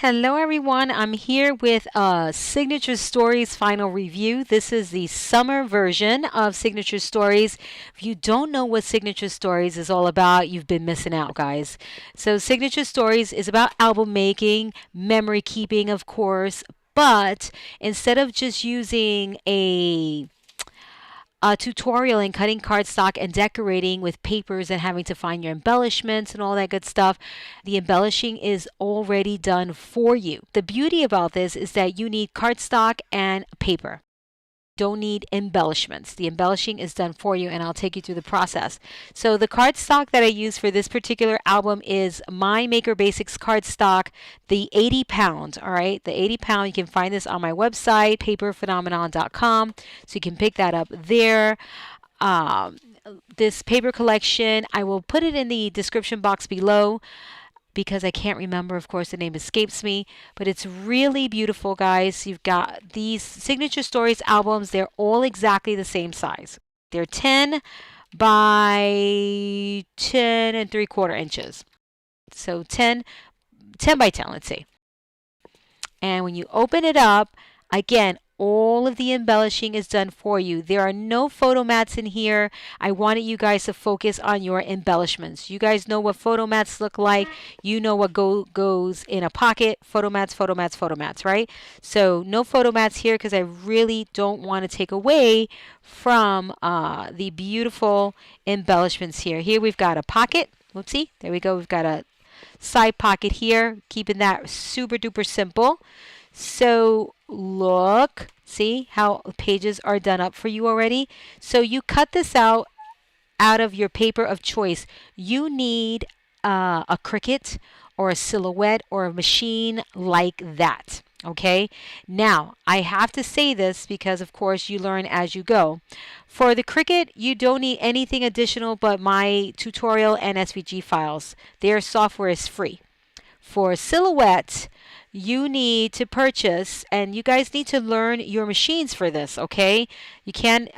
Hello everyone, I'm here with Signature Stories final review. This is the summer version of Signature Stories. If you don't know what Signature Stories is all about, you've been missing out, guys. So Signature Stories is about album making, memory keeping, of course, but instead of just using a tutorial in cutting cardstock and decorating with papers and having to find your embellishments and all that good stuff. The embellishing is already done for you. The beauty about this is that you need cardstock and paper. Don't need embellishments. The embellishing is done for you, and I'll take you through the process. So the cardstock that I use for this particular album is my Maker Basics cardstock, the 80 pound. All right, the 80 pound. You can find this on my website, paperphenomenon.com. So you can pick that up there. This paper collection, I will put it in the description box below, because I can't remember, of course, the name escapes me, but it's really beautiful, guys. You've got these Signature Stories albums. They're all exactly the same size. They're 10 by 10 and 3/4 inches. So 10 by 10, let's say. And when you open it up, again, all of the embellishing is done for you. There are no photo mats in here. I wanted you guys to focus on your embellishments. You guys know what photo mats look like. You know what goes in a pocket. Photo mats, photo mats, photo mats, right? So no photo mats here because I really don't want to take away from the beautiful embellishments here. Here we've got a pocket. Whoopsie. There we go. We've got a side pocket here, keeping that super duper simple. So look, see how pages are done up for you already. So you cut this out of your paper of choice. You need a Cricut or a Silhouette or a machine like that. Okay, now I have to say this because of course you learn as you go. For the Cricut, you don't need anything additional but my tutorial and SVG files. Their software is free. For Silhouette, you need to purchase, and you guys need to learn your machines for this, okay? You can't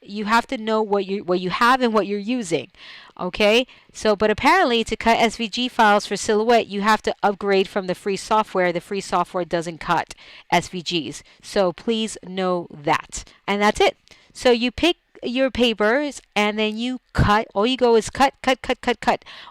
you have to know what you have and what you're using, okay? So but apparently to cut SVG files for Silhouette, you have to upgrade from the free software. The free software doesn't cut SVGs, so please know that. And that's it. So you pick your papers and then you cut. All you go is cut.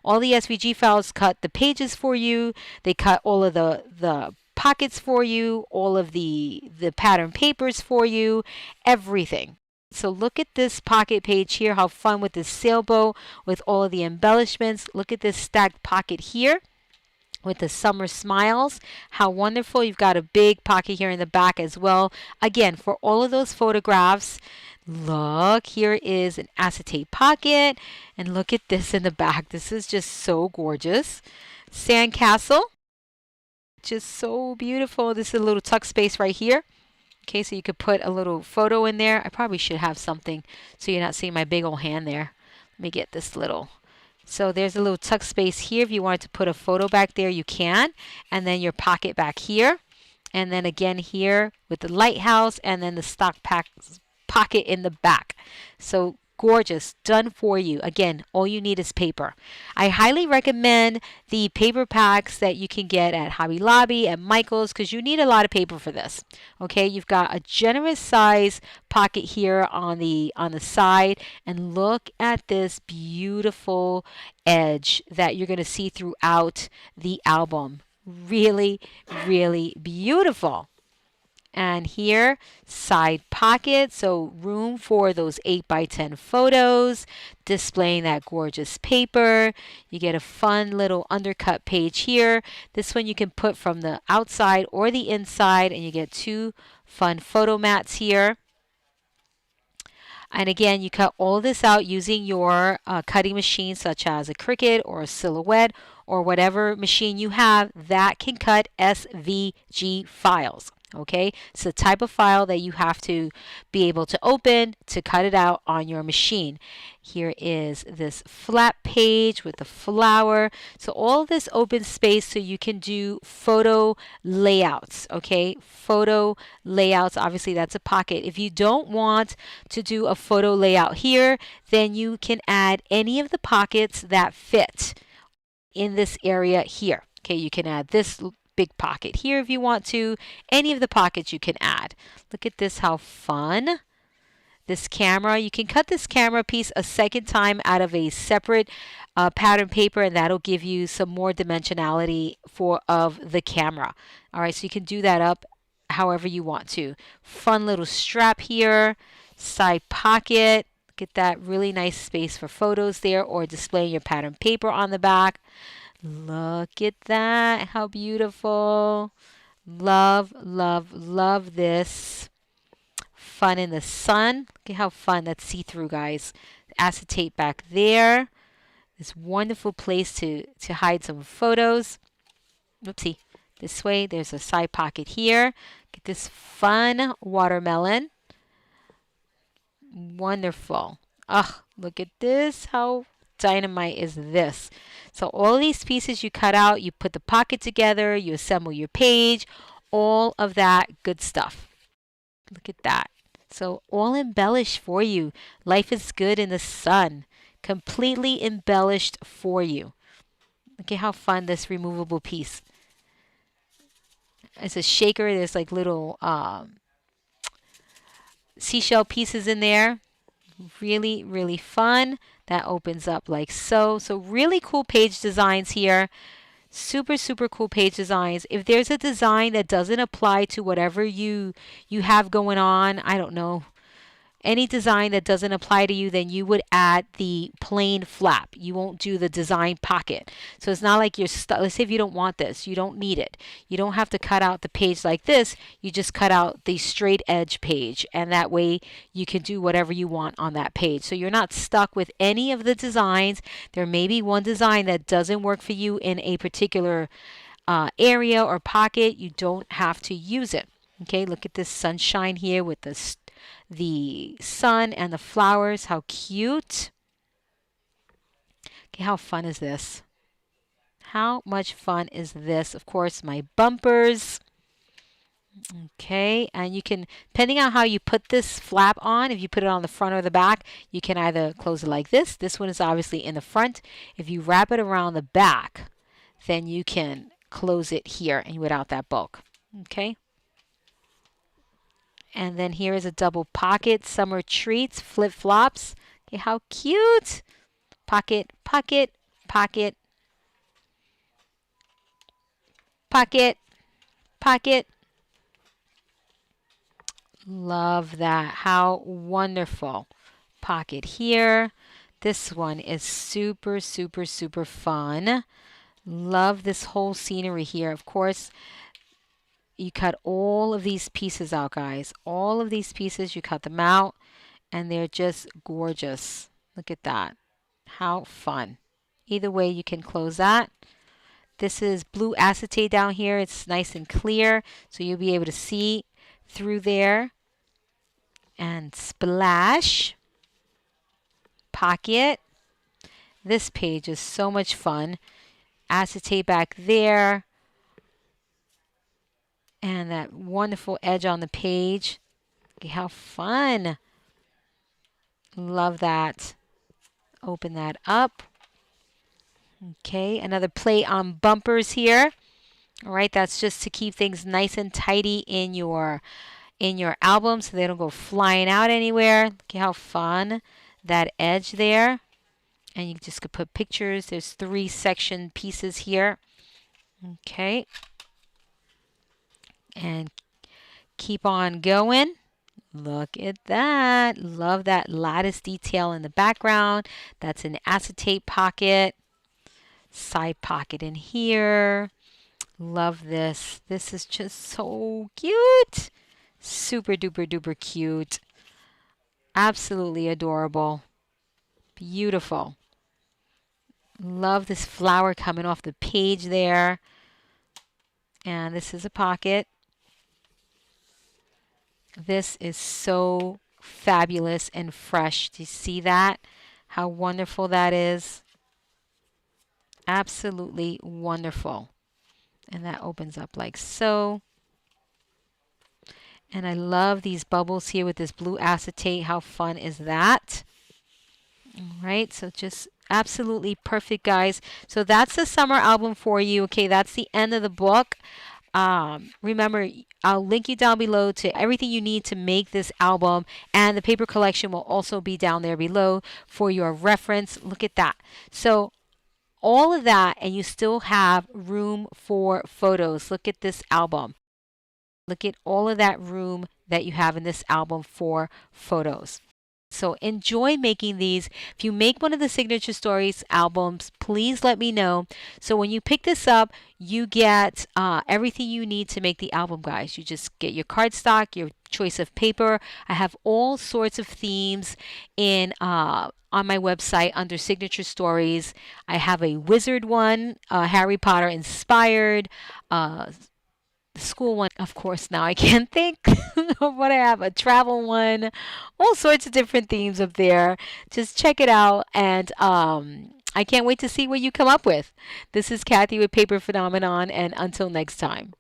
All the SVG files cut the pages for you. They cut all of the pockets for you, all of the pattern papers for you, everything. So look at this pocket page here, how fun with this sailboat with all of the embellishments. Look at this stacked pocket here with the summer smiles. How wonderful. You've got a big pocket here in the back as well. Again, for all of those photographs, look, here is an acetate pocket, and look at this in the back. This is just so gorgeous. Sandcastle, just so beautiful. This is a little tuck space right here. Okay, so you could put a little photo in there. I probably should have something so you're not seeing my big old hand there. Let me get this little. So there's a little tuck space here. If you wanted to put a photo back there, you can. And then your pocket back here. And then again here with the lighthouse, and then the stock pocket in the back. So gorgeous, done for you. Again, all you need is paper. I highly recommend the paper packs that you can get at Hobby Lobby and Michael's because you need a lot of paper for this. Okay, you've got a generous size pocket here on the side, and look at this beautiful edge that you're going to see throughout the album. Really, really beautiful. And here, side pocket, so room for those 8 by 10 photos, displaying that gorgeous paper. You get a fun little undercut page here. This one you can put from the outside or the inside, and you get 2 fun photo mats here. And again, you cut all this out using your cutting machine, such as a Cricut or a Silhouette or whatever machine you have that can cut SVG files. Okay, it's the type of file that you have to be able to open to cut it out on your machine. Here is this flat page with the flower. So all this open space so you can do photo layouts. Okay, photo layouts. Obviously, that's a pocket. If you don't want to do a photo layout here, then you can add any of the pockets that fit in this area here. Okay, you can add this big pocket here if you want to. Any of the pockets you can add. Look at this, how fun. This camera, you can cut this camera piece a second time out of a separate pattern paper, and that'll give you some more dimensionality of the camera. All right, so you can do that up however you want to. Fun little strap here, side pocket. Get that really nice space for photos there, or displaying your pattern paper on the back. Look at that, how beautiful. Love, love, love this. Fun in the sun. Look at how fun. That's see-through, guys. Acetate back there. This wonderful place to hide some photos. Oopsie. This way, there's a side pocket here. Get this fun watermelon. Wonderful. Oh, look at this. How dynamite is this? So all these pieces you cut out, you put the pocket together, you assemble your page, all of that good stuff. Look at that. So all embellished for you. Life is good in the sun. Completely embellished for you. Look at how fun this removable piece. It's a shaker. There's like little seashell pieces in there. Really, really fun. That opens up like so. So really cool page designs here. Super, super cool page designs. If there's a design that doesn't apply to whatever you have going on, I don't know, any design that doesn't apply to you, then you would add the plain flap. You won't do the design pocket. So it's not like you're stuck. Let's say if you don't want this, you don't need it. You don't have to cut out the page like this. You just cut out the straight edge page, and that way you can do whatever you want on that page. So you're not stuck with any of the designs. There may be one design that doesn't work for you in a particular area or pocket. You don't have to use it. Okay, look at this sunshine here with the sun and the flowers. How cute. Okay, how fun is this? How much fun is this? Of course, my bumpers. Okay, and you can, depending on how you put this flap on, if you put it on the front or the back, you can either close it like this. This one is obviously in the front. If you wrap it around the back, then you can close it here and without that bulk. Okay. And then here is a double pocket, summer treats, flip-flops. Okay, how cute. Pocket, pocket, pocket, pocket, pocket. Love that. How wonderful. Pocket here. This one is super, super, super fun. Love this whole scenery here. Of course, you cut all of these pieces out, guys. All of these pieces, you cut them out, and they're just gorgeous. Look at that. How fun. Either way, you can close that. This is blue acetate down here. It's nice and clear, so you'll be able to see through there. And splash. Pocket. This page is so much fun. Acetate back there. And that wonderful edge on the page. Okay, how fun. Love that. Open that up. Okay, another play on bumpers here. All right, that's just to keep things nice and tidy in your album so they don't go flying out anywhere. Look at how fun that edge there. And you just could put pictures. There's 3 section pieces here. Okay. And keep on going. Look at that. Love that lattice detail in the background. That's an acetate pocket. Side pocket in here. Love this. This is just so cute. Super duper duper cute. Absolutely adorable. Beautiful. Love this flower coming off the page there. And this is a pocket. This is so fabulous and fresh. Do you see that? How wonderful that is. Absolutely wonderful. And that opens up like so. And I love these bubbles here with this blue acetate. How fun is that? All right, so just Absolutely perfect, guys. So that's the summer album for you. Okay, that's the end of the book. Remember, I'll link you down below to everything you need to make this album, and the paper collection will also be down there below for your reference. Look at that. So all of that, and you still have room for photos. Look at this album. Look at all of that room that you have in this album for photos. So enjoy making these. If you make one of the Signature Stories albums, please let me know. So when you pick this up, you get everything you need to make the album, guys. You just get your cardstock, your choice of paper. I have all sorts of themes in on my website under Signature Stories. I have a wizard one, Harry Potter inspired, the school one, of course. Now I can't think of what I have. A travel one, all sorts of different themes up there. Just check it out, and I can't wait to see what you come up with. This is Kathy with Paper Phenomenon, and until next time.